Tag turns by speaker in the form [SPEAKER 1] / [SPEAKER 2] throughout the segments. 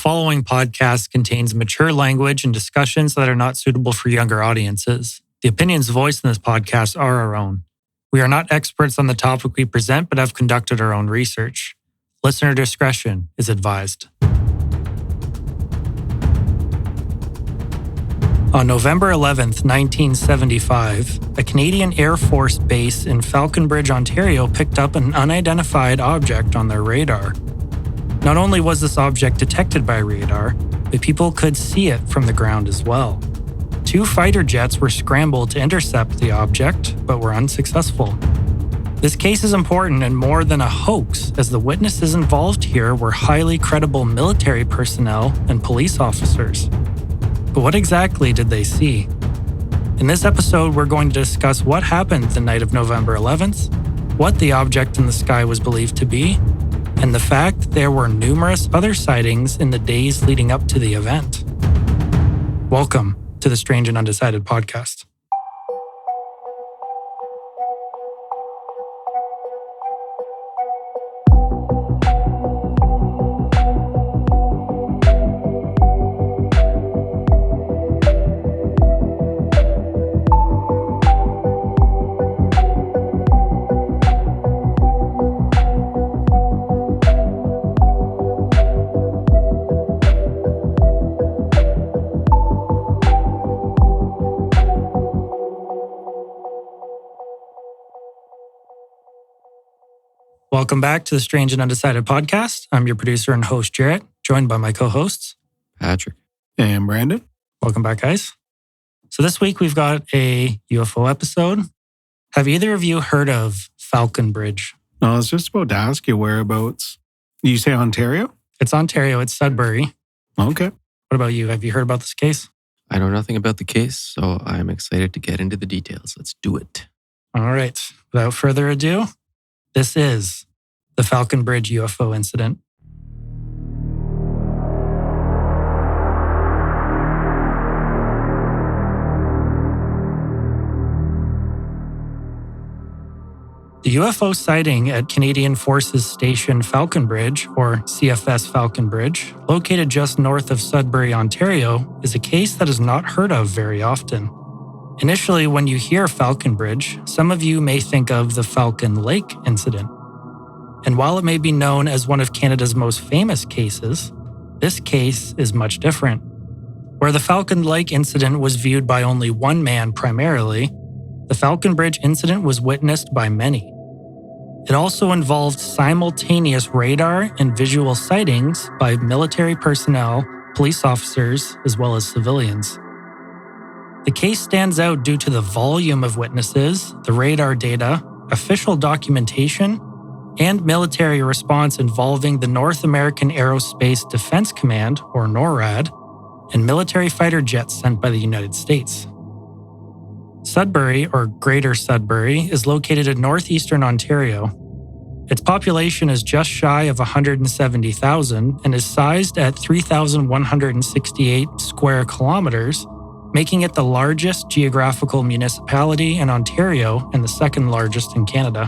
[SPEAKER 1] following podcast contains mature language and discussions that are not suitable for younger audiences. The opinions voiced in this podcast are our own. We are not experts on the topic we present, but have conducted our own research. Listener discretion is advised. On November 11th, 1975, a Canadian Air Force base in Falconbridge, Ontario picked up an unidentified object on their radar. Not only was this object detected by radar, but people could see it from the ground as well. 2 fighter jets were scrambled to intercept the object, but were unsuccessful. This case is important and more than a hoax, as the witnesses involved here were highly credible military personnel and police officers. But what exactly did they see? In this episode, we're going to discuss what happened the night of November 11th, what the object in the sky was believed to be, and the fact that there were numerous other sightings in the days leading up to the event. Welcome to the Strange and Undecided podcast. Welcome back to the Strange and Undecided podcast. I'm your producer and host, Jarrett, joined by my co-hosts,
[SPEAKER 2] Patrick
[SPEAKER 3] and Brandon.
[SPEAKER 1] Welcome back, guys. So this week we've got a UFO episode. Have either of you heard of Falconbridge?
[SPEAKER 3] No, I was just about to ask you whereabouts. You say Ontario?
[SPEAKER 1] It's Ontario. It's Sudbury.
[SPEAKER 3] Okay.
[SPEAKER 1] What about you? Have you heard about this case?
[SPEAKER 2] I know nothing about the case, so I'm excited to get into the details. Let's do it.
[SPEAKER 1] All right. Without further ado, this is the Falconbridge UFO incident. The UFO sighting at Canadian Forces Station Falconbridge, or CFS Falconbridge, located just north of Sudbury, Ontario, is a case that is not heard of very often. Initially, when you hear Falconbridge, some of you may think of the Falcon Lake incident. And while it may be known as one of Canada's most famous cases, this case is much different. Where the Falcon Lake incident was viewed by only one man primarily, the Falconbridge incident was witnessed by many. It also involved simultaneous radar and visual sightings by military personnel, police officers, as well as civilians. The case stands out due to the volume of witnesses, the radar data, official documentation, and military response involving the North American Aerospace Defense Command, or NORAD, and military fighter jets sent by the United States. Sudbury, or Greater Sudbury, is located in northeastern Ontario. Its population is just shy of 170,000 and is sized at 3,168 square kilometers, making it the largest geographical municipality in Ontario and the second largest in Canada.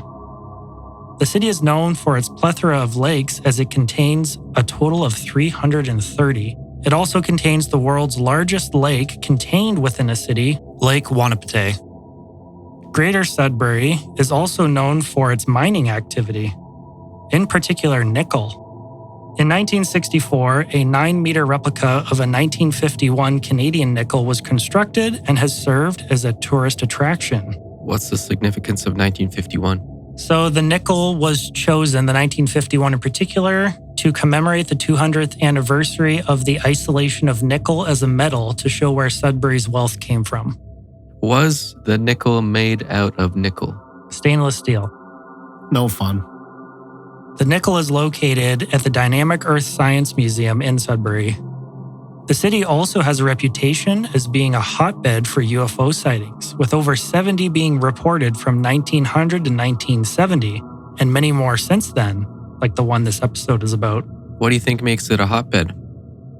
[SPEAKER 1] The city is known for its plethora of lakes as it contains a total of 330. It also contains the world's largest lake contained within a city, Lake Wanapitei. Greater Sudbury is also known for its mining activity, in particular nickel. In 1964, a 9-meter replica of a 1951 Canadian nickel was constructed and has served as a tourist attraction.
[SPEAKER 2] What's the significance of 1951?
[SPEAKER 1] So the nickel was chosen, the 1951 in particular, to commemorate the 200th anniversary of the isolation of nickel as a metal to show where Sudbury's wealth came from.
[SPEAKER 2] Was the nickel made out of nickel?
[SPEAKER 1] Stainless steel.
[SPEAKER 3] No fun.
[SPEAKER 1] The nickel is located at the Dynamic Earth Science Museum in Sudbury. The city also has a reputation as being a hotbed for UFO sightings, with over 70 being reported from 1900 to 1970, and many more since then, like the one this episode is about.
[SPEAKER 2] What do you think makes it a hotbed?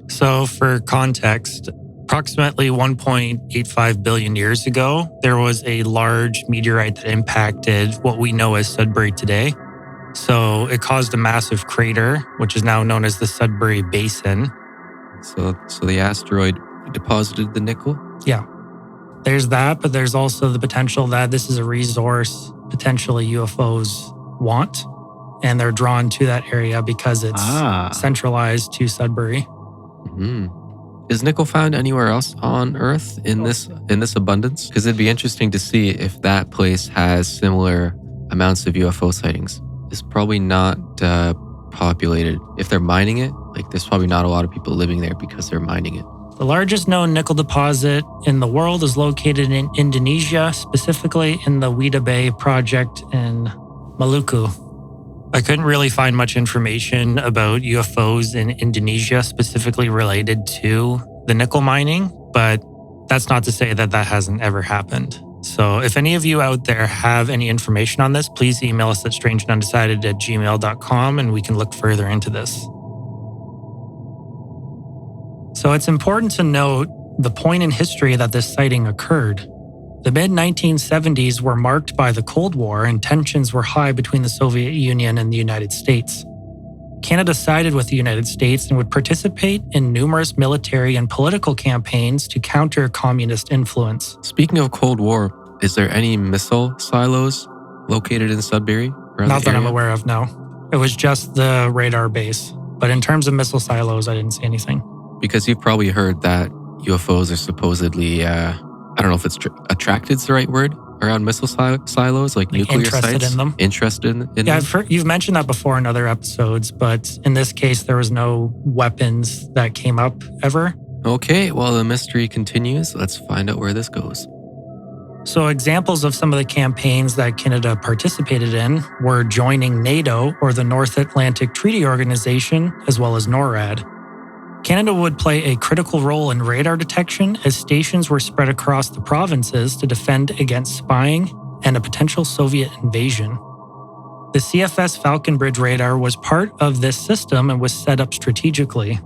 [SPEAKER 1] So for context, approximately 1.85 billion years ago, there was a large meteorite that impacted what we know as Sudbury today. So it caused a massive crater, which is now known as the Sudbury Basin.
[SPEAKER 2] So the asteroid deposited the nickel?
[SPEAKER 1] Yeah. There's that, but there's also the potential that this is a resource potentially UFOs want, and they're drawn to that area because it's centralized to Sudbury.
[SPEAKER 2] Hmm. Is nickel found anywhere else on Earth in this abundance? Because it'd be interesting to see if that place has similar amounts of UFO sightings. It's probably not populated. If they're mining it, like there's probably not a lot of people living there because they're mining it.
[SPEAKER 1] The largest known nickel deposit in the world is located in Indonesia, specifically in the Wida Bay project in Maluku. I couldn't really find much information about UFOs in Indonesia specifically related to the nickel mining, but that's not to say that that hasn't ever happened. So if any of you out there have any information on this, please email us at strangeandundecided@gmail.com and we can look further into this. So it's important to note the point in history that this sighting occurred. The mid-1970s were marked by the Cold War and tensions were high between the Soviet Union and the United States. Canada sided with the United States and would participate in numerous military and political campaigns to counter communist influence.
[SPEAKER 2] Speaking of Cold War, is there any missile silos located in Sudbury?
[SPEAKER 1] Not that I'm aware of, no. It was just the radar base. But in terms of missile silos, I didn't see anything.
[SPEAKER 2] Because you've probably heard that UFOs are supposedly, I don't know if it's attracted's the right word, around missile silos, like nuclear
[SPEAKER 1] interested
[SPEAKER 2] sites.
[SPEAKER 1] In them.
[SPEAKER 2] Interested in them?
[SPEAKER 1] Yeah, you've mentioned that before in other episodes, but in this case, there was no weapons that came up ever.
[SPEAKER 2] Okay, well, the mystery continues. Let's find out where this goes.
[SPEAKER 1] So examples of some of the campaigns that Canada participated in were joining NATO or the North Atlantic Treaty Organization, as well as NORAD. Canada would play a critical role in radar detection as stations were spread across the provinces to defend against spying and a potential Soviet invasion. The CFS Falconbridge radar was part of this system and was set up strategically.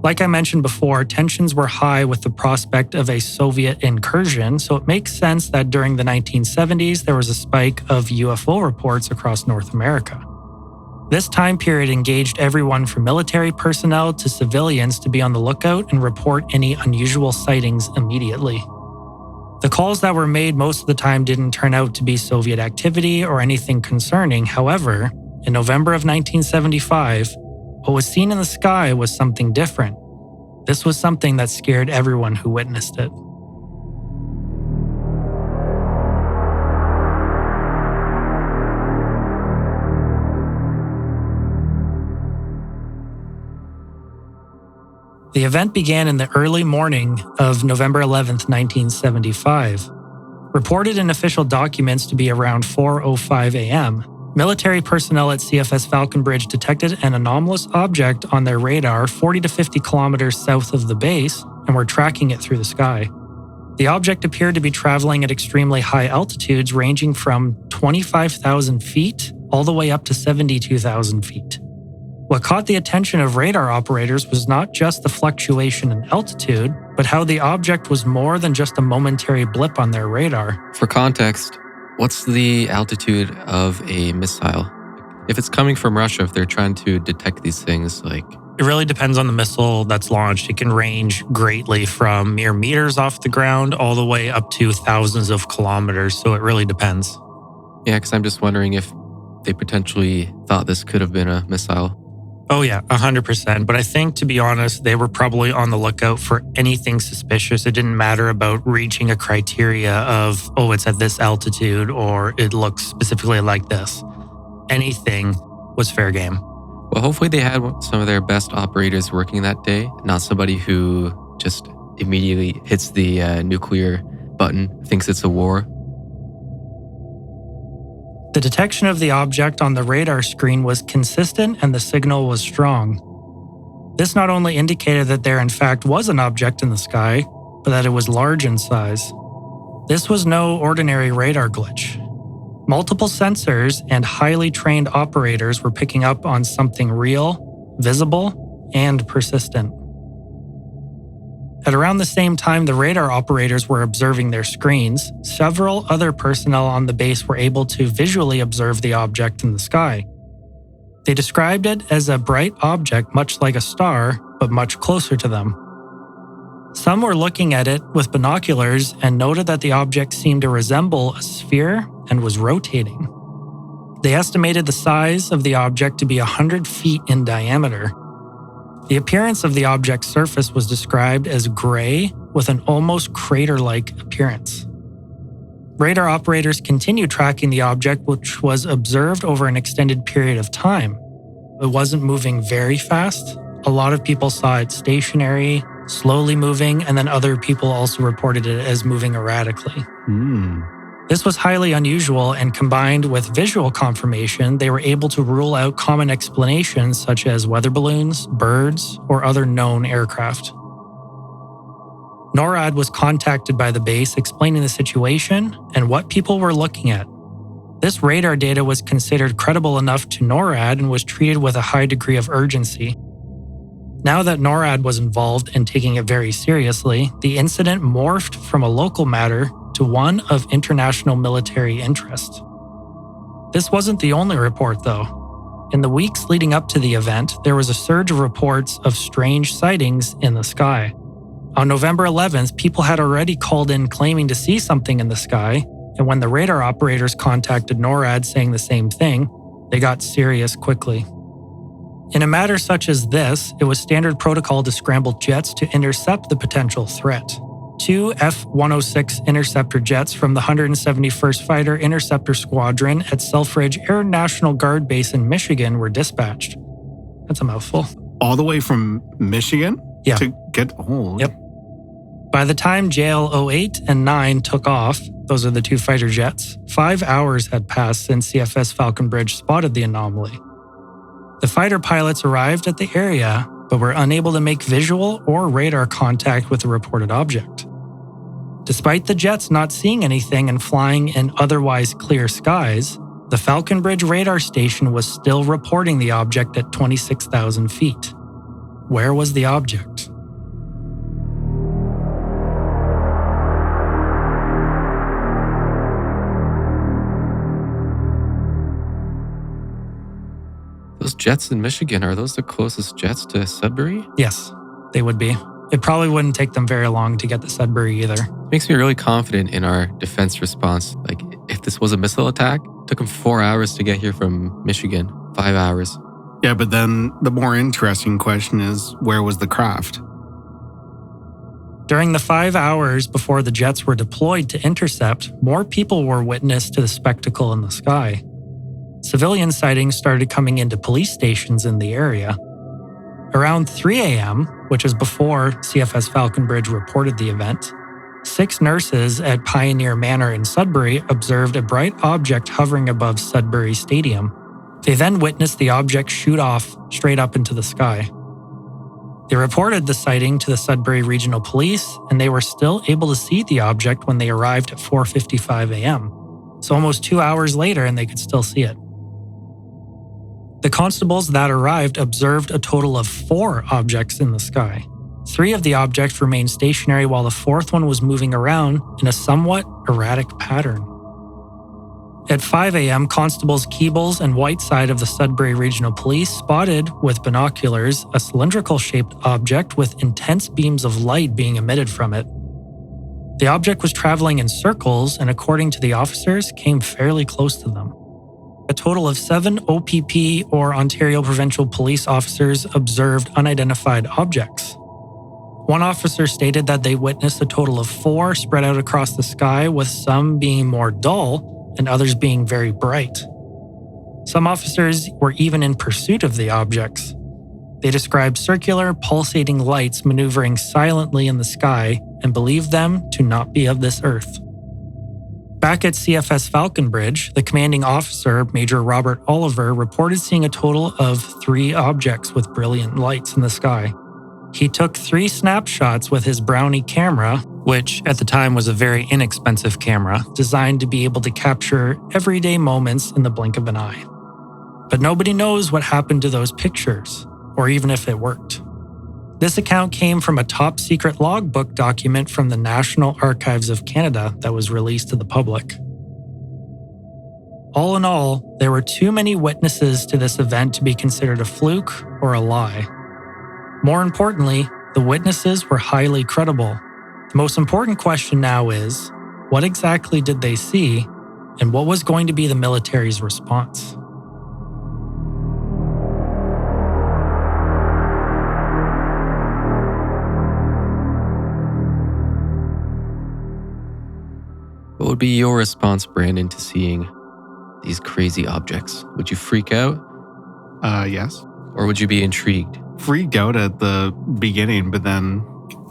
[SPEAKER 1] Like I mentioned before, tensions were high with the prospect of a Soviet incursion, so it makes sense that during the 1970s there was a spike of UFO reports across North America. This time period engaged everyone from military personnel to civilians to be on the lookout and report any unusual sightings immediately. The calls that were made most of the time didn't turn out to be Soviet activity or anything concerning. However, in November of 1975, what was seen in the sky was something different. This was something that scared everyone who witnessed it. The event began in the early morning of November 11th, 1975. Reported in official documents to be around 4:05 a.m., military personnel at CFS Falconbridge detected an anomalous object on their radar 40 to 50 kilometers south of the base and were tracking it through the sky. The object appeared to be traveling at extremely high altitudes ranging from 25,000 feet all the way up to 72,000 feet. What caught the attention of radar operators was not just the fluctuation in altitude, but how the object was more than just a momentary blip on their radar.
[SPEAKER 2] For context, what's the altitude of a missile? If it's coming from Russia, if they're trying to detect these things, like...
[SPEAKER 1] It really depends on the missile that's launched. It can range greatly from mere meters off the ground all the way up to thousands of kilometers, so it really depends.
[SPEAKER 2] Yeah, because I'm just wondering if they potentially thought this could have been a missile.
[SPEAKER 1] Oh yeah, 100%. But I think, to be honest, they were probably on the lookout for anything suspicious. It didn't matter about reaching a criteria of, oh, it's at this altitude or it looks specifically like this. Anything was fair game.
[SPEAKER 2] Well, hopefully they had some of their best operators working that day, not somebody who just immediately hits the nuclear button, thinks it's a war.
[SPEAKER 1] The detection of the object on the radar screen was consistent and the signal was strong. This not only indicated that there in fact was an object in the sky, but that it was large in size. This was no ordinary radar glitch. Multiple sensors and highly trained operators were picking up on something real, visible, and persistent. At around the same time the radar operators were observing their screens, several other personnel on the base were able to visually observe the object in the sky. They described it as a bright object much like a star, but much closer to them. Some were looking at it with binoculars and noted that the object seemed to resemble a sphere and was rotating. They estimated the size of the object to be 100 feet in diameter. The appearance of the object's surface was described as gray with an almost crater-like appearance. Radar operators continued tracking the object, which was observed over an extended period of time. It wasn't moving very fast. A lot of people saw it stationary, slowly moving, and then other people also reported it as moving erratically. This was highly unusual, and combined with visual confirmation, they were able to rule out common explanations such as weather balloons, birds, or other known aircraft. NORAD was contacted by the base explaining the situation and what people were looking at. This radar data was considered credible enough to NORAD and was treated with a high degree of urgency. Now that NORAD was involved and taking it very seriously, the incident morphed from a local matter to one of international military interest. This wasn't the only report, though. In the weeks leading up to the event, there was a surge of reports of strange sightings in the sky. On November 11th, people had already called in claiming to see something in the sky, and when the radar operators contacted NORAD saying the same thing, they got serious quickly. In a matter such as this, it was standard protocol to scramble jets to intercept the potential threat. 2 F-106 interceptor jets from the 171st Fighter Interceptor Squadron at Selfridge Air National Guard Base in Michigan were dispatched. That's a mouthful.
[SPEAKER 3] All the way from Michigan?
[SPEAKER 1] Yeah.
[SPEAKER 3] To get... Oh.
[SPEAKER 1] Yep. By the time JL-08 and 9 took off, those are the 2 fighter jets, 5 hours had passed since CFS Falconbridge spotted the anomaly. The fighter pilots arrived at the area, but were unable to make visual or radar contact with the reported object. Despite the jets not seeing anything and flying in otherwise clear skies, the Falconbridge radar station was still reporting the object at 26,000 feet. Where was the object?
[SPEAKER 2] Those jets in Michigan, are those the closest jets to Sudbury?
[SPEAKER 1] Yes, they would be. It probably wouldn't take them very long to get to Sudbury either.
[SPEAKER 2] Makes me really confident in our defense response. Like, if this was a missile attack, it took them 4 hours to get here from Michigan. 5 hours.
[SPEAKER 3] Yeah, but then the more interesting question is, where was the craft?
[SPEAKER 1] During the 5 hours before the jets were deployed to intercept, more people were witness to the spectacle in the sky. Civilian sightings started coming into police stations in the area. Around 3 a.m., which is before CFS Falconbridge reported the event, 6 nurses at Pioneer Manor in Sudbury observed a bright object hovering above Sudbury Stadium. They then witnessed the object shoot off straight up into the sky. They reported the sighting to the Sudbury Regional Police, and they were still able to see the object when they arrived at 4:55 a.m. So almost 2 hours later, and they could still see it. The constables that arrived observed a total of 4 objects in the sky. 3 of the objects remained stationary while the 4th one was moving around in a somewhat erratic pattern. At 5 a.m., constables Keebles and Whiteside of the Sudbury Regional Police spotted, with binoculars, a cylindrical-shaped object with intense beams of light being emitted from it. The object was traveling in circles and, according to the officers, came fairly close to them. A total of 7 OPP or Ontario Provincial Police officers observed unidentified objects. One officer stated that they witnessed a total of 4 spread out across the sky, with some being more dull and others being very bright. Some officers were even in pursuit of the objects. They described circular, pulsating lights maneuvering silently in the sky and believed them to not be of this earth. Back at CFS Falconbridge, the commanding officer, Major Robert Oliver, reported seeing a total of 3 objects with brilliant lights in the sky. He took 3 snapshots with his Brownie camera, which at the time was a very inexpensive camera, designed to be able to capture everyday moments in the blink of an eye. But nobody knows what happened to those pictures, or even if it worked. This account came from a top-secret logbook document from the National Archives of Canada that was released to the public. All in all, there were too many witnesses to this event to be considered a fluke or a lie. More importantly, the witnesses were highly credible. The most important question now is, what exactly did they see, and what was going to be the military's response?
[SPEAKER 2] What would be your response, Brandon, to seeing these crazy objects? Would you freak out?
[SPEAKER 3] Yes.
[SPEAKER 2] Or would you be intrigued?
[SPEAKER 3] Freaked out at the beginning, but then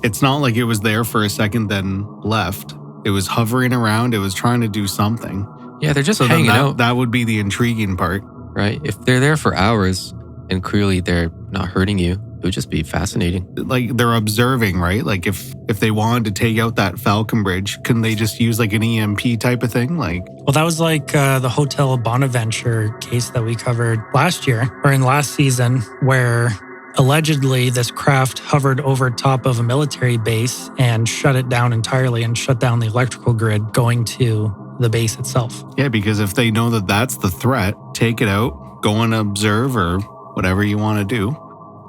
[SPEAKER 3] it's not like it was there for a second, then left. It was hovering around. It was trying to do something.
[SPEAKER 2] Yeah, they're just
[SPEAKER 3] So
[SPEAKER 2] hanging out.
[SPEAKER 3] That would be the intriguing part.
[SPEAKER 2] Right? If they're there for hours and clearly they're not hurting you, it would just be fascinating.
[SPEAKER 3] Like they're observing, right? Like if they wanted to take out that Falconbridge, couldn't they just use like an EMP type of thing? Like,
[SPEAKER 1] Well, that was like the Hotel Bonaventure case that we covered last year, or in last season, where allegedly this craft hovered over top of a military base and shut it down entirely and shut down the electrical grid going to the base itself.
[SPEAKER 3] yeah, because if they know that that's the threat, take it out, go and observe or whatever you want to do.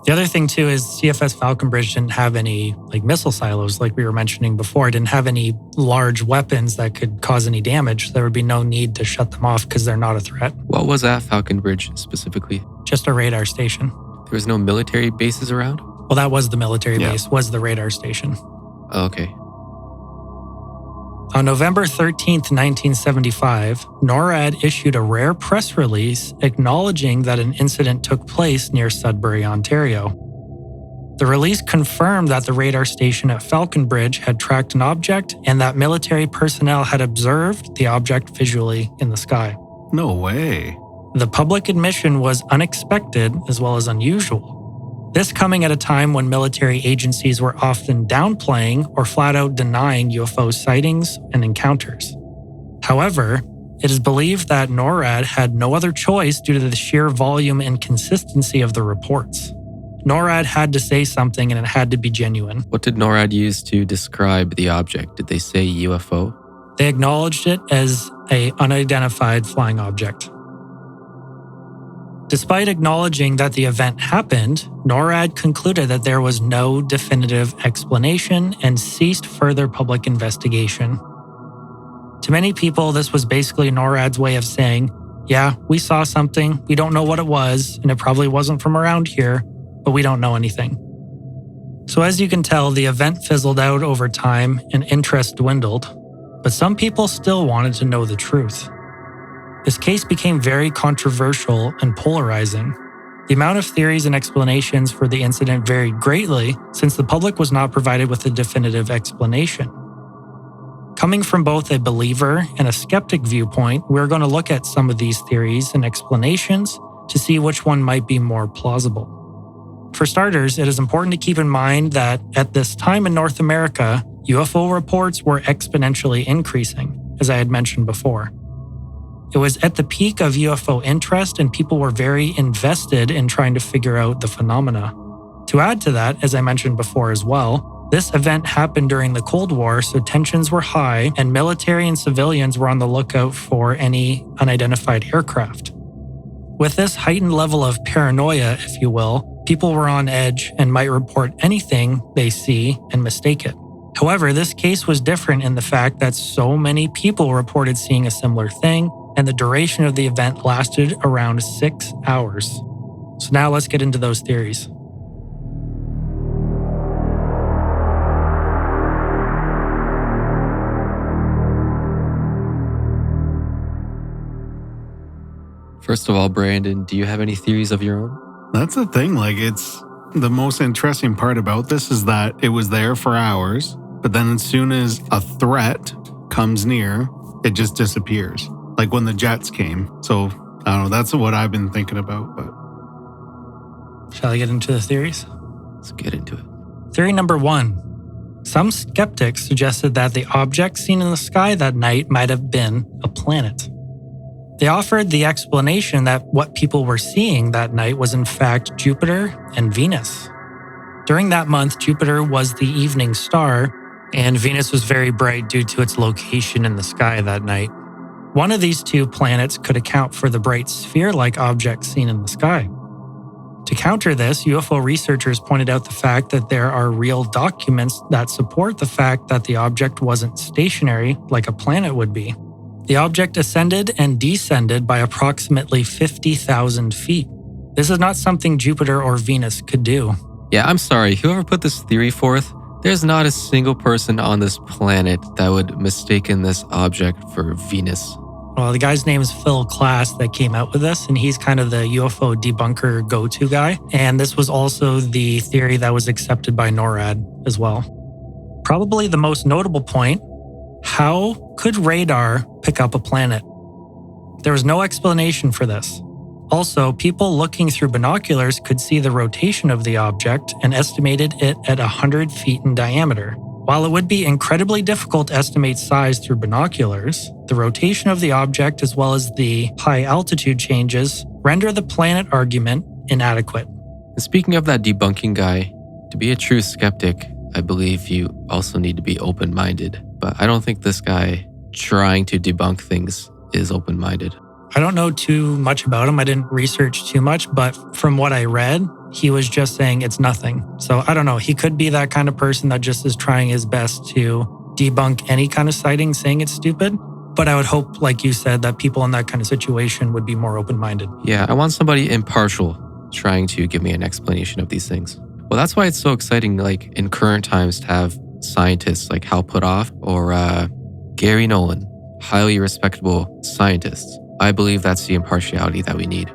[SPEAKER 1] The other thing too is CFS Falconbridge didn't have any like missile silos like we were mentioning before. It didn't have any large weapons that could cause any damage. There would be no need to shut them off because they're not a threat.
[SPEAKER 2] What was at Falconbridge specifically?
[SPEAKER 1] Just a radar station.
[SPEAKER 2] There was no military bases around?
[SPEAKER 1] Well, that was the military base, was the radar station.
[SPEAKER 2] Oh, okay.
[SPEAKER 1] On November 13th, 1975, NORAD issued a rare press release acknowledging that an incident took place near Sudbury, Ontario. The release confirmed that the radar station at Falconbridge had tracked an object and that military personnel had observed the object visually in the sky.
[SPEAKER 3] No way.
[SPEAKER 1] The public admission was unexpected as well as unusual. This coming at a time when military agencies were often downplaying or flat out denying UFO sightings and encounters. However, it is believed that NORAD had no other choice due to the sheer volume and consistency of the reports. NORAD had to say something and it had to be genuine.
[SPEAKER 2] What did NORAD use to describe the object? Did they say UFO?
[SPEAKER 1] They acknowledged it as an unidentified flying object. Despite acknowledging that the event happened, NORAD concluded that there was no definitive explanation and ceased further public investigation. To many people, this was basically NORAD's way of saying, yeah, we saw something, we don't know what it was, and it probably wasn't from around here, but we don't know anything. So as you can tell, the event fizzled out over time and interest dwindled, but some people still wanted to know the truth. This case became very controversial and polarizing. The amount of theories and explanations for the incident varied greatly since the public was not provided with a definitive explanation. Coming from both a believer and a skeptic viewpoint, we're going to look at some of these theories and explanations to see which one might be more plausible. For starters, it is important to keep in mind that at this time in North America, UFO reports were exponentially increasing, as I had mentioned before. It was at the peak of UFO interest and people were very invested in trying to figure out the phenomena. To add to that, as I mentioned before as well, this event happened during the Cold War, so tensions were high and military and civilians were on the lookout for any unidentified aircraft. With this heightened level of paranoia, if you will, people were on edge and might report anything they see and mistake it. However, this case was different in the fact that so many people reported seeing a similar thing, and the duration of the event lasted around 6 hours. So now let's get into those theories.
[SPEAKER 2] First of all, Brandon, do you have any theories of your own?
[SPEAKER 3] That's the thing. Like, it's the most interesting part about this is that it was there for hours, but then as soon as a threat comes near, it just disappears. Like when the jets came. So, I don't know. That's what I've been thinking about. But
[SPEAKER 1] Shall I get into the theories?
[SPEAKER 2] Let's get into it.
[SPEAKER 1] Theory number 1. Some skeptics suggested that the object seen in the sky that night might have been a planet. They offered the explanation that what people were seeing that night was in fact Jupiter and Venus. During that month, Jupiter was the evening star, and Venus was very bright due to its location in the sky that night. One of these two planets could account for the bright sphere-like object seen in the sky. To counter this, UFO researchers pointed out the fact that there are real documents that support the fact that the object wasn't stationary like a planet would be. The object ascended and descended by approximately 50,000 feet. This is not something Jupiter or Venus could do.
[SPEAKER 2] Yeah, I'm sorry. Whoever put this theory forth, there's not a single person on this planet that would mistaken this object for Venus.
[SPEAKER 1] Well, the guy's name is Phil Klass that came out with this, and he's kind of the UFO debunker go-to guy. And this was also the theory that was accepted by NORAD as well. Probably the most notable point, how could radar pick up a planet? There was no explanation for this. Also, people looking through binoculars could see the rotation of the object and estimated it at 100 feet in diameter. While it would be incredibly difficult to estimate size through binoculars, the rotation of the object as well as the high altitude changes render the planet argument inadequate.
[SPEAKER 2] And speaking of that debunking guy, to be a true skeptic, I believe you also need to be open-minded. But I don't think this guy trying to debunk things is open-minded.
[SPEAKER 1] I don't know too much about him. I didn't research too much, but from what I read, he was just saying it's nothing. So I don't know. He could be that kind of person that just is trying his best to debunk any kind of sighting, saying it's stupid. But I would hope, like you said, that people in that kind of situation would be more open-minded.
[SPEAKER 2] Yeah, I want somebody impartial trying to give me an explanation of these things. Well, that's why it's so exciting, like in current times, to have scientists like Hal Puthoff or Gary Nolan, highly respectable scientists. I believe that's the impartiality that we need.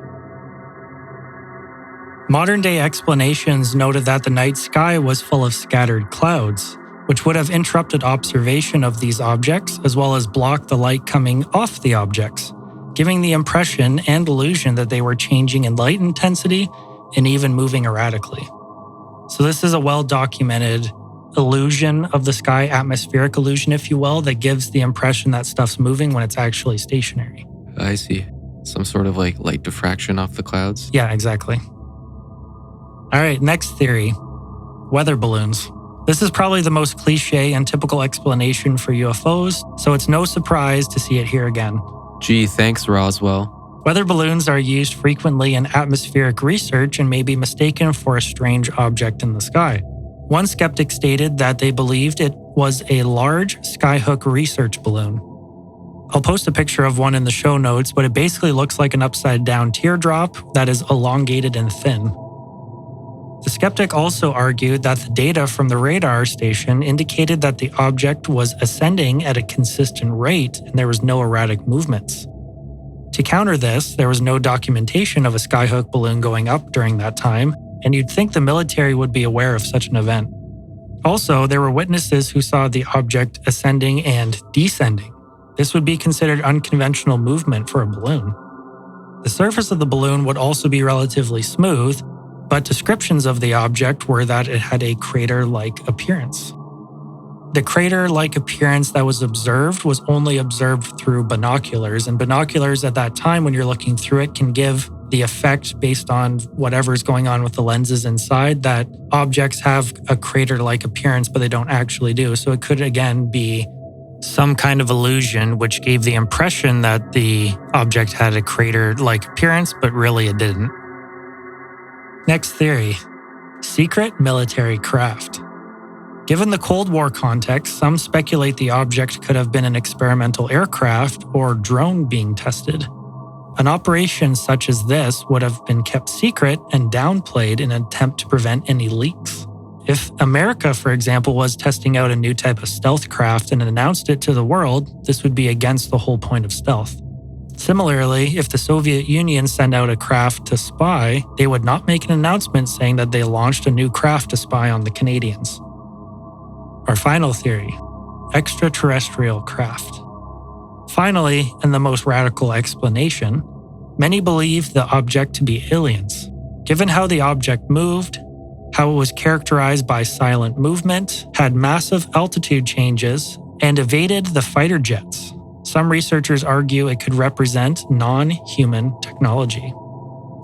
[SPEAKER 1] Modern-day explanations noted that the night sky was full of scattered clouds, which would have interrupted observation of these objects as well as blocked the light coming off the objects, giving the impression and illusion that they were changing in light intensity and even moving erratically. So this is a well-documented illusion of the sky, atmospheric illusion, if you will, that gives the impression that stuff's moving when it's actually stationary.
[SPEAKER 2] I see. Some sort of like light diffraction off the clouds?
[SPEAKER 1] Yeah, exactly. All right, next theory. Weather balloons. This is probably the most cliche and typical explanation for UFOs, so it's no surprise to see it here again.
[SPEAKER 2] Gee, thanks, Roswell.
[SPEAKER 1] Weather balloons are used frequently in atmospheric research and may be mistaken for a strange object in the sky. One skeptic stated that they believed it was a large skyhook research balloon. I'll post a picture of one in the show notes, but it basically looks like an upside-down teardrop that is elongated and thin. The skeptic also argued that the data from the radar station indicated that the object was ascending at a consistent rate and there was no erratic movements. To counter this, there was no documentation of a skyhook balloon going up during that time, and you'd think the military would be aware of such an event. Also, there were witnesses who saw the object ascending and descending. This would be considered unconventional movement for a balloon. The surface of the balloon would also be relatively smooth, but descriptions of the object were that it had a crater-like appearance. The crater-like appearance that was observed was only observed through binoculars, and binoculars at that time, when you're looking through it, can give the effect based on whatever's going on with the lenses inside that objects have a crater-like appearance, but they don't actually do. So it could, again, be some kind of illusion which gave the impression that the object had a crater-like appearance, but really it didn't. Next theory, secret military craft. Given the Cold War context, some speculate the object could have been an experimental aircraft or drone being tested. An operation such as this would have been kept secret and downplayed in an attempt to prevent any leaks. If America, for example, was testing out a new type of stealth craft and announced it to the world, this would be against the whole point of stealth. Similarly, if the Soviet Union sent out a craft to spy, they would not make an announcement saying that they launched a new craft to spy on the Canadians. Our final theory, extraterrestrial craft. Finally, and the most radical explanation, many believe the object to be aliens. Given how the object moved, how it was characterized by silent movement, had massive altitude changes, and evaded the fighter jets, some researchers argue it could represent non-human technology.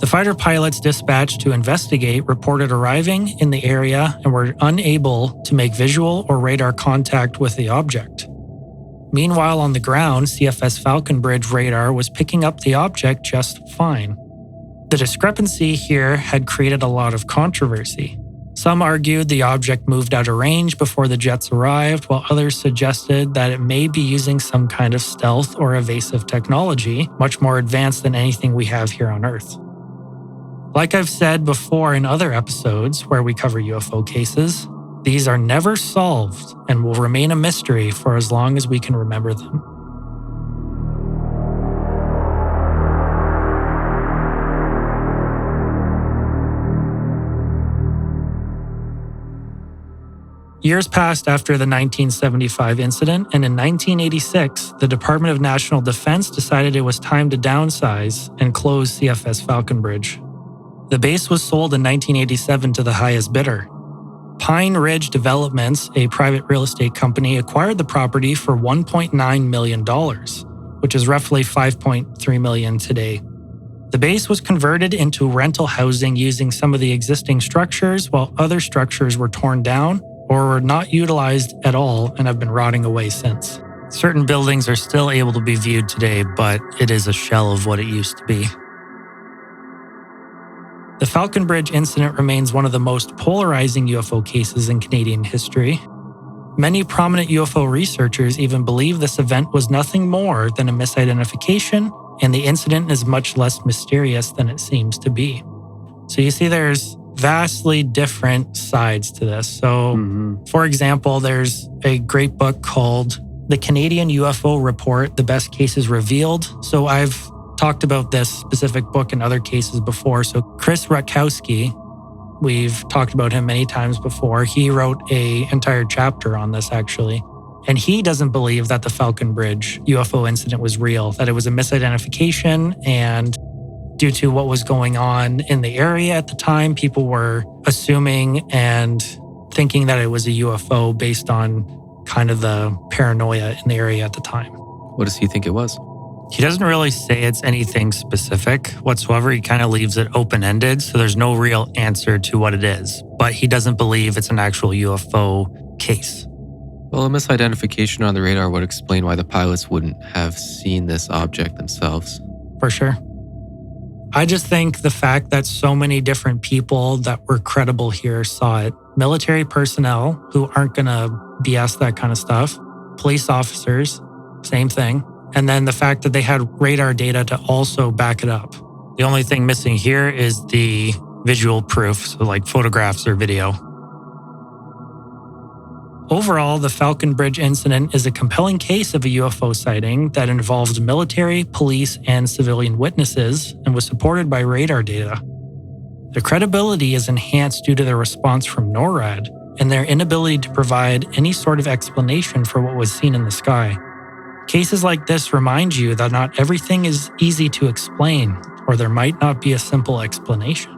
[SPEAKER 1] The fighter pilots dispatched to investigate reported arriving in the area and were unable to make visual or radar contact with the object. Meanwhile, on the ground, CFS Falconbridge radar was picking up the object just fine. The discrepancy here had created a lot of controversy. Some argued the object moved out of range before the jets arrived, while others suggested that it may be using some kind of stealth or evasive technology, much more advanced than anything we have here on Earth. Like I've said before in other episodes where we cover UFO cases, these are never solved and will remain a mystery for as long as we can remember them. Years passed after the 1975 incident, and in 1986, the Department of National Defense decided it was time to downsize and close CFS Falconbridge. The base was sold in 1987 to the highest bidder. Pine Ridge Developments, a private real estate company, acquired the property for $1.9 million, which is roughly $5.3 million today. The base was converted into rental housing using some of the existing structures, while other structures were torn down or were not utilized at all and have been rotting away since. Certain buildings are still able to be viewed today, but it is a shell of what it used to be. The Falconbridge incident remains one of the most polarizing UFO cases in Canadian history. Many prominent UFO researchers even believe this event was nothing more than a misidentification, and the incident is much less mysterious than it seems to be. So you see there's vastly different sides to this. So, for example, there's a great book called The Canadian UFO Report, The Best Cases Revealed. So I've talked about this specific book in other cases before. So Chris Rutkowski, we've talked about him many times before. He wrote an entire chapter on this, actually. And he doesn't believe that the Falconbridge UFO incident was real, that it was a misidentification, and due to what was going on in the area at the time, people were assuming and thinking that it was a UFO based on kind of the paranoia in the area at the time.
[SPEAKER 2] What does he think it was?
[SPEAKER 1] He doesn't really say it's anything specific whatsoever. He kind of leaves it open-ended, so there's no real answer to what it is. But he doesn't believe it's an actual UFO case.
[SPEAKER 2] Well, a misidentification on the radar would explain why the pilots wouldn't have seen this object themselves.
[SPEAKER 1] For sure. I just think the fact that so many different people that were credible here saw it, military personnel who aren't going to BS that kind of stuff, police officers, same thing, and then the fact that they had radar data to also back it up. The only thing missing here is the visual proof, so like photographs or video. Overall, the Falconbridge incident is a compelling case of a UFO sighting that involved military, police, and civilian witnesses and was supported by radar data. The credibility is enhanced due to the response from NORAD and their inability to provide any sort of explanation for what was seen in the sky. Cases like this remind you that not everything is easy to explain, or there might not be a simple explanation.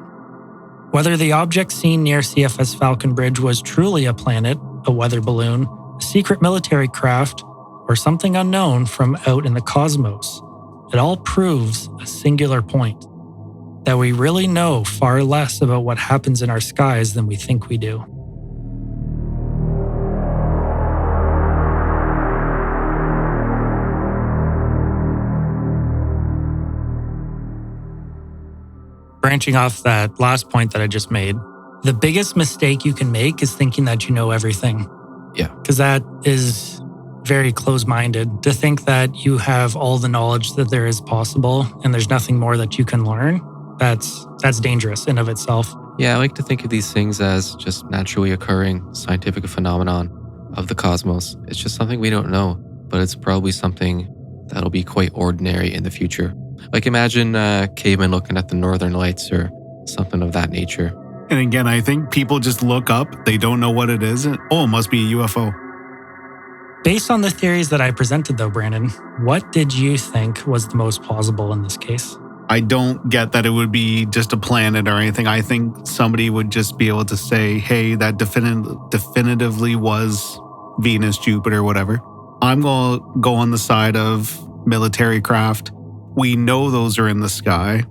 [SPEAKER 1] Whether the object seen near CFS Falconbridge was truly a planet, a weather balloon, a secret military craft, or something unknown from out in the cosmos, it all proves a singular point: that we really know far less about what happens in our skies than we think we do. Branching off that last point that I just made, the biggest mistake you can make is thinking that you know everything.
[SPEAKER 2] Yeah.
[SPEAKER 1] Because that is very close-minded. To think that you have all the knowledge that there is possible and there's nothing more that you can learn, that's dangerous in of itself.
[SPEAKER 2] Yeah, I like to think of these things as just naturally occurring scientific phenomenon of the cosmos. It's just something we don't know, but it's probably something that'll be quite ordinary in the future. Like imagine cavemen looking at the northern lights or something of that nature.
[SPEAKER 3] And again, I think people just look up, they don't know what it is, and it must be a UFO.
[SPEAKER 1] Based on the theories that I presented though, Brandon, what did you think was the most plausible in this case?
[SPEAKER 3] I don't get that it would be just a planet or anything. I think somebody would just be able to say, hey, that definitively was Venus, Jupiter, whatever. I'm going to go on the side of military craft. We know those are in the sky.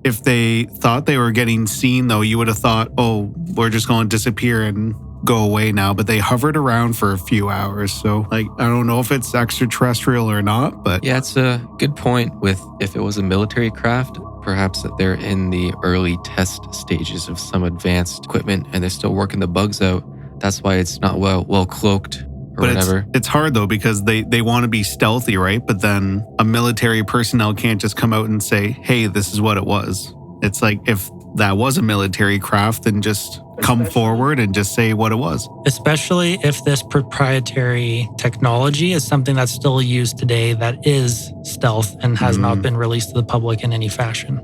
[SPEAKER 3] If they thought they were getting seen, though, you would have thought, oh, we're just going to disappear and go away now, but they hovered around for a few hours. So, like, I don't know if it's extraterrestrial or not, but
[SPEAKER 2] Yeah, it's a good point with if it was a military craft, perhaps that they're in the early test stages of some advanced equipment and they're still working the bugs out. That's why it's not well cloaked or
[SPEAKER 3] but
[SPEAKER 2] whatever.
[SPEAKER 3] it's hard though because they want to be stealthy, right? But then a military personnel can't just come out and say, "Hey, this is what it was." It's like if that was a military craft, then just come forward and just say what it was.
[SPEAKER 1] Especially if this proprietary technology is something that's still used today that is stealth and has not been released to the public in any fashion.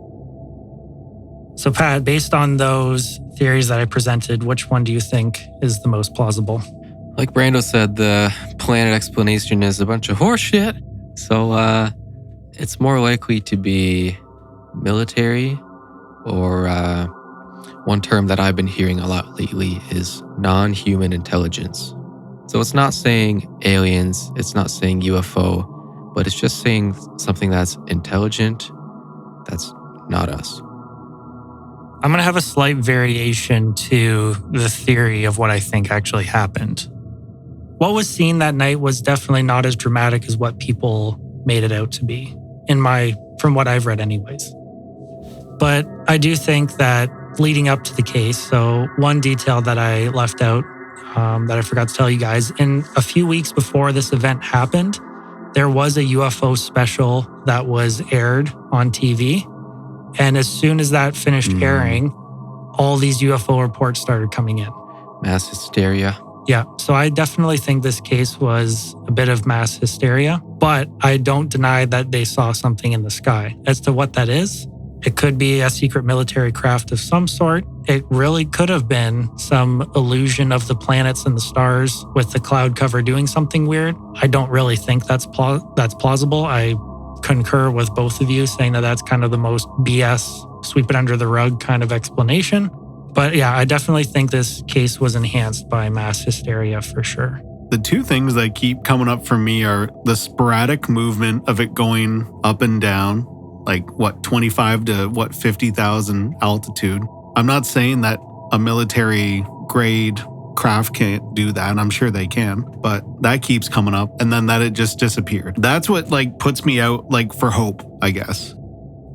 [SPEAKER 1] So Pat, based on those theories that I presented, which one do you think is the most plausible?
[SPEAKER 2] Like Brando said, the planet explanation is a bunch of horseshit. So it's more likely to be military, or one term that I've been hearing a lot lately is non-human intelligence. So it's not saying aliens, it's not saying UFO, but it's just saying something that's intelligent, that's not us.
[SPEAKER 1] I'm going to have a slight variation to the theory of what I think actually happened. What was seen that night was definitely not as dramatic as what people made it out to be, from what I've read anyways. But I do think that leading up to the case, so one detail that I left out that I forgot to tell you guys, in a few weeks before this event happened, there was a UFO special that was aired on TV. And as soon as that finished airing, all these UFO reports started coming in.
[SPEAKER 2] Mass hysteria.
[SPEAKER 1] Yeah, so I definitely think this case was a bit of mass hysteria, but I don't deny that they saw something in the sky. As to what that is, it could be a secret military craft of some sort. It really could have been some illusion of the planets and the stars with the cloud cover doing something weird. I don't really think that's plausible. I concur with both of you saying that that's kind of the most BS, sweep it under the rug kind of explanation. But yeah, I definitely think this case was enhanced by mass hysteria for sure.
[SPEAKER 3] The two things that keep coming up for me are the sporadic movement of it going up and down, like 25 to 50,000 altitude. I'm not saying that a military grade craft can't do that. I'm sure they can, but that keeps coming up. And then that it just disappeared. That's what puts me out for hope, I guess.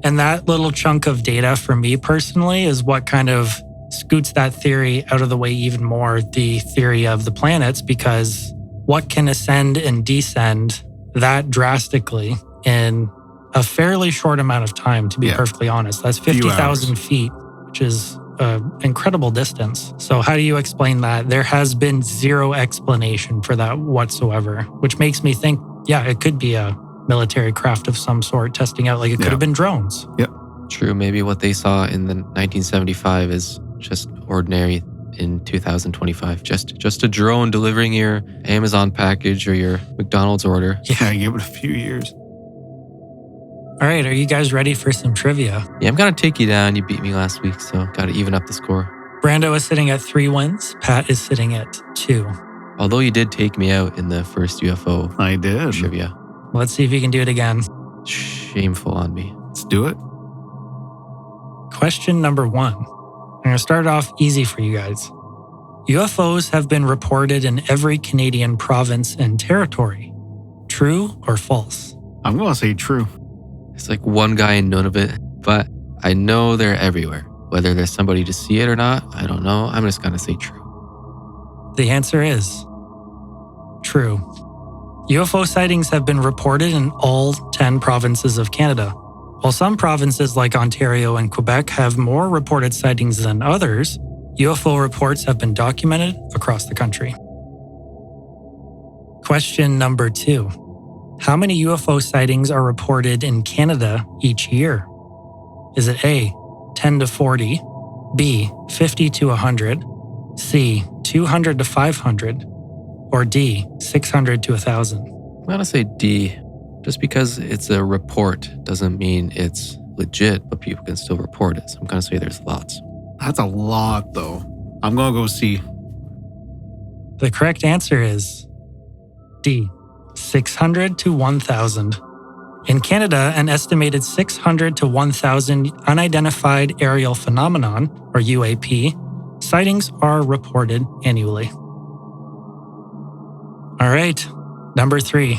[SPEAKER 1] And that little chunk of data for me personally is what kind of scoots that theory out of the way even more, the theory of the planets, because what can ascend and descend that drastically in a fairly short amount of time, to be perfectly honest. That's 50,000 feet, which is an incredible distance. So how do you explain that? There has been zero explanation for that whatsoever, which makes me think, it could be a military craft of some sort testing out, it could have been drones.
[SPEAKER 3] Yep.
[SPEAKER 2] True, maybe what they saw in the 1975 is just ordinary in 2025. Just a drone delivering your Amazon package or your McDonald's order.
[SPEAKER 3] Yeah, give it a few years.
[SPEAKER 1] All right, are you guys ready for some trivia?
[SPEAKER 2] Yeah, I'm going to take you down. You beat me last week, so got to even up the score.
[SPEAKER 1] Brando is sitting at 3 wins. Pat is sitting at 2.
[SPEAKER 2] Although you did take me out in the first UFO
[SPEAKER 3] I did.
[SPEAKER 2] trivia.
[SPEAKER 1] Let's see if you can do it again.
[SPEAKER 2] Shameful on me.
[SPEAKER 3] Let's do it.
[SPEAKER 1] Question number 1. I'm going to start off easy for you guys. UFOs have been reported in every Canadian province and territory. True or false?
[SPEAKER 3] I'm going to say true.
[SPEAKER 2] It's like one guy in Nunavut, but I know they're everywhere. Whether there's somebody to see it or not, I don't know. I'm just going to say true.
[SPEAKER 1] The answer is true. UFO sightings have been reported in all 10 provinces of Canada. While some provinces like Ontario and Quebec have more reported sightings than others, UFO reports have been documented across the country. Question number 2. How many UFO sightings are reported in Canada each year? Is it A, 10 to 40, B, 50 to 100, C, 200 to 500, or D, 600 to 1,000?
[SPEAKER 2] I'm going to say D. Just because it's a report doesn't mean it's legit, but people can still report it. So I'm going to say there's lots.
[SPEAKER 3] That's a lot, though. I'm going to go C.
[SPEAKER 1] The correct answer is D, 600 to 1,000. In Canada, an estimated 600 to 1,000 unidentified aerial phenomenon, or UAP, Sightings are reported annually. All right, number 3.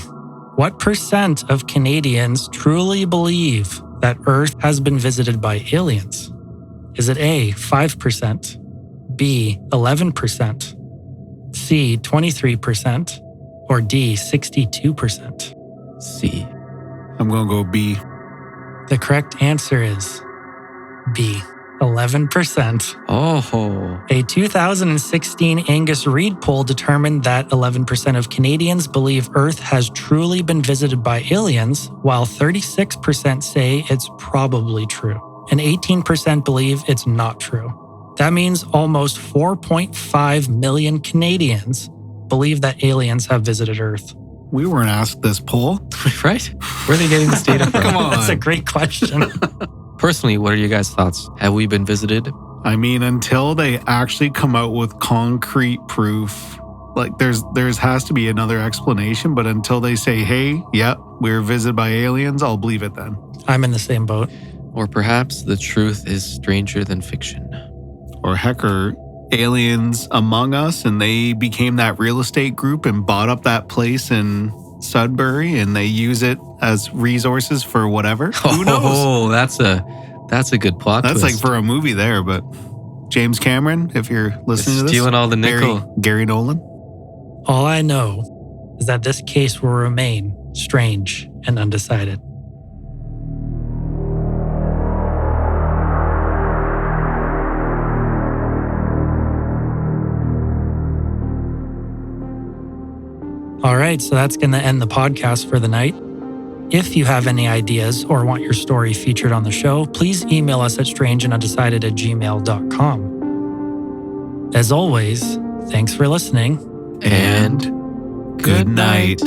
[SPEAKER 1] What percent of Canadians truly believe that Earth has been visited by aliens? Is it A, 5%, B, 11%, C, 23%, or D, 62%?
[SPEAKER 2] C.
[SPEAKER 3] I'm going to go B.
[SPEAKER 1] The correct answer is B, 11%.
[SPEAKER 2] Oh.
[SPEAKER 1] A 2016 Angus Reid poll determined that 11% of Canadians believe Earth has truly been visited by aliens, while 36% say it's probably true, and 18% believe it's not true. That means almost 4.5 million Canadians believe that aliens have visited Earth.
[SPEAKER 3] We weren't asked this poll.
[SPEAKER 2] Right? Where are they getting this data from?
[SPEAKER 3] Come on.
[SPEAKER 1] That's a great question.
[SPEAKER 2] Personally, what are you guys' thoughts? Have we been visited?
[SPEAKER 3] I mean, until they actually come out with concrete proof, like there's has to be another explanation, but until they say, hey, yeah, we were visited by aliens, I'll believe it then.
[SPEAKER 1] I'm in the same boat.
[SPEAKER 2] Or perhaps the truth is stranger than fiction.
[SPEAKER 3] Or heck, are aliens among us and they became that real estate group and bought up that place in Sudbury and they use it as resources for whatever. Who knows?
[SPEAKER 2] Oh, that's a good plot
[SPEAKER 3] That's
[SPEAKER 2] twist.
[SPEAKER 3] like for a movie there, but James Cameron, if you're listening to this.
[SPEAKER 2] Stealing all the nickel.
[SPEAKER 3] Gary Nolan.
[SPEAKER 1] All I know is that this case will remain strange and undecided. All right, so that's going to end the podcast for the night. If you have any ideas or want your story featured on the show, please email us at strangeandundecided@gmail.com. As always, thanks for listening.
[SPEAKER 3] And good night.